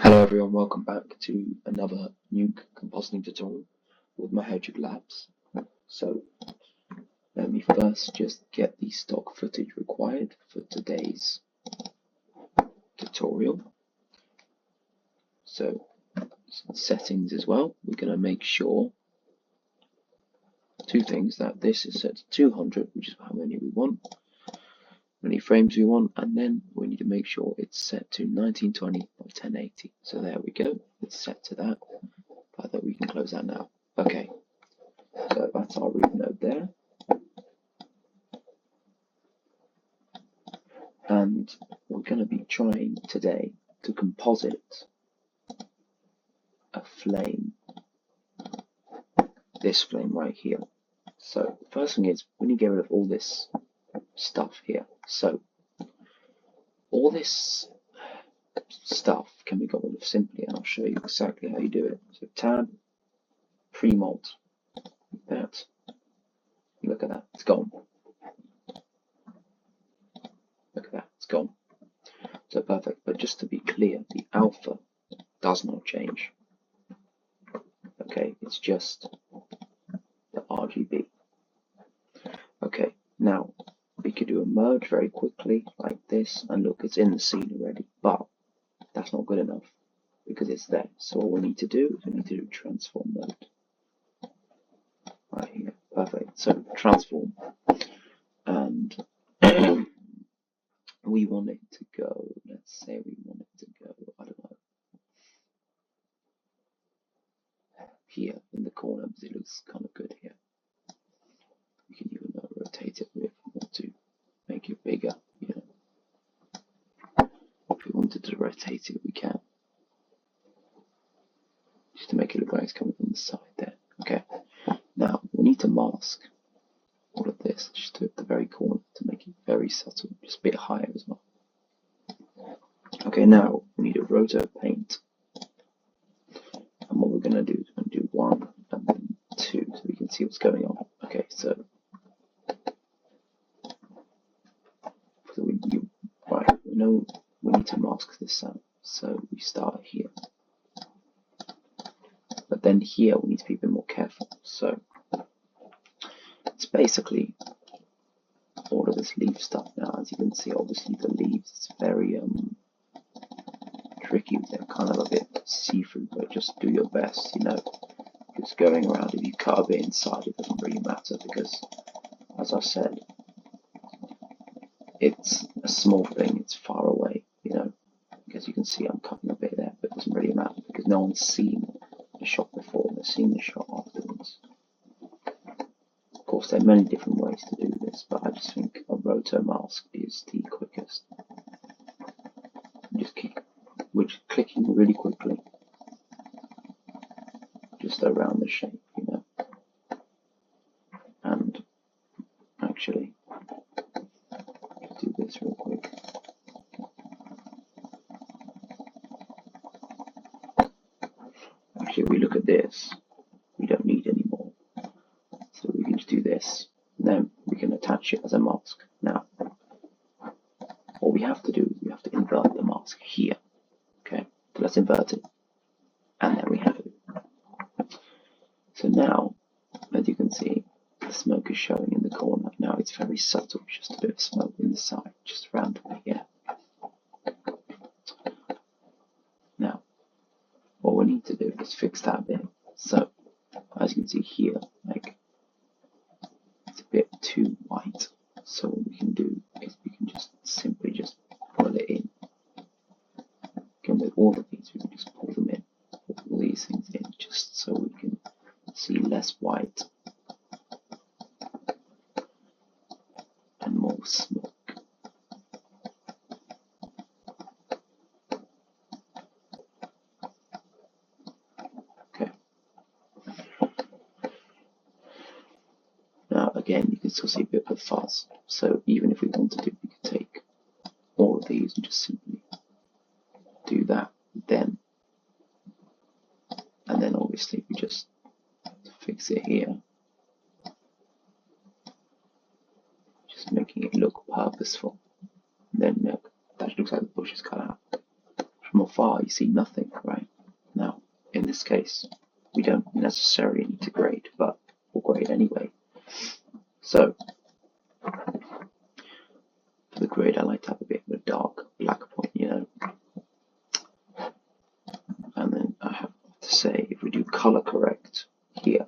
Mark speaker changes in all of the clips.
Speaker 1: Hello everyone, welcome back to another nuke compositing tutorial with Majcherczyk Labs. So let me first just get the stock footage required for today's tutorial. So settings as well, we're going to make sure two things, that this is set to 200, which is how many we want, many frames we want, and then we need to make sure it's set to 1920 by 1080. So there we go, it's set to that. That we can close that now. Okay, so that's our root node there. And we're going to be trying today to composite a flame, this flame right here. So the first thing is we need to get rid of all this stuff here. So all this stuff can be got rid of simply, and I'll show you exactly how you do it. So tab, pre-mod, like that. Look at that, it's gone. Look at that, it's gone. So perfect, but just to be clear, the alpha does not change. Okay, it's just the RGB. Okay, now we could do a merge very quickly like this, and look, it's in the scene already, but that's not good enough because it's there. So what we need to do is we need to do transform mode. Right here, perfect. So transform, and we want it to go, let's say we want it to go, I don't know, here in the corner, because it looks kind of good here. We can even rotate it if we want to make it bigger, you know. If we wanted to rotate it, we can. Just to make it look like it's coming from the side there. Okay, now we need to mask all of this, just to the very corner to make it very subtle, just a bit higher as well. Okay, now we need a roto paint, and what we're going to do is we're going to do 1 and then 2 so we can see what's going on. Okay, so right, we know we need to mask this out, so we start here. But then here we need to be a bit more careful. So it's basically all of this leaf stuff now. As you can see, obviously the leaves, it's very tricky. They're kind of a bit see-through, but just do your best, you know. Just going around, if you cut a bit inside, it doesn't really matter because, as I said, it's a small thing, it's far away, you know. As you can see, I'm cutting a bit there, but it doesn't really matter because no one's seen the shot before, they've seen the shot afterwards. Of course, there are many different ways to do this, but I just think a roto mask is the quickest. Just clicking really quickly, just around the shape, you know. And actually, let's do this real quick. Actually, if we look at this, we don't need any more. So we can just do this, and then we can attach it as a mask. Now, what we have to do is we have to invert the mask here. Okay, so let's invert it, and then we have it. So now, as you can see, the smoke is showing in the corner. Now it's very subtle, just a bit of smoke in the side, just around here. Now, what we need to do is fix that bit. So, as you can see here, like, it's a bit too white. So what we can do is we can just simply just pull it in. Again, with all of these, we can just pull them in, pull all these things in, just so we can see less white and more smoke. Okay. Now again, you can still see a bit of fuzz. So even if we wanted to, we could take all of these and just simply do that. And then obviously we just fix it here, just making it look purposeful. And then look, that looks like the bush is cut out. More far you see nothing, right? Now, in this case, we don't necessarily need to grade, but we'll grade anyway. So, for the grade, I like to have a bit of a dark black point, you know. And then I have to say, if we do color correct here,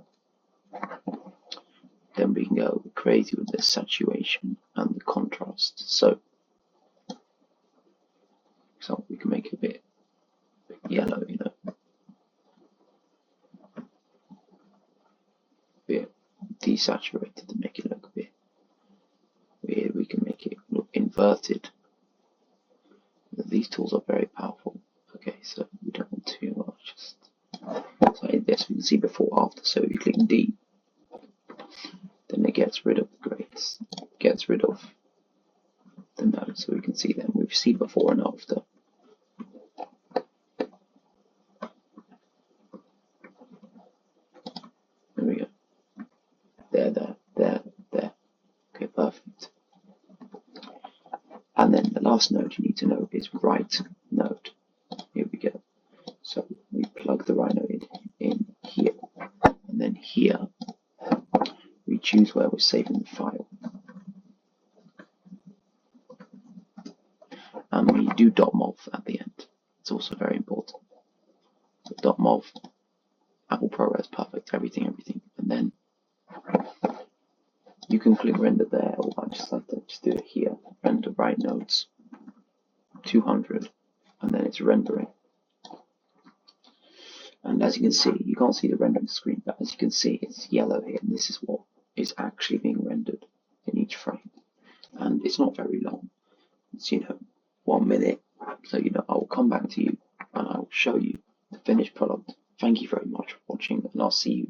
Speaker 1: then we can go crazy with the saturation and the contrast. So, for example, we can make it a bit yellow, you know, a bit desaturated to make it look a bit weird. We can make it look inverted. These tools are very powerful. Okay, so we don't want too much. Just so in this we can see before after. So if you click D, then it gets rid of the grades, gets rid of the nodes, so we can see them. We see before and after. There we go. There. Okay, perfect. And then the last node you need to know is right node. Here we go. So we plug the right node in here, and then here we choose where we're saving the file. And we do .mov at the end. It's also very important. So .mov, Apple ProRes, perfect, everything. And then you can click render there, or I just like to just do it here. Render right nodes 200, and then it's rendering. And as you can see, you can't see the rendering screen, but as you can see, it's yellow here, and this is what is actually being rendered in each frame. And it's not very long. It's 1 minute. So I will come back to you and I will show you the finished product. Thank you very much for watching, and I'll see you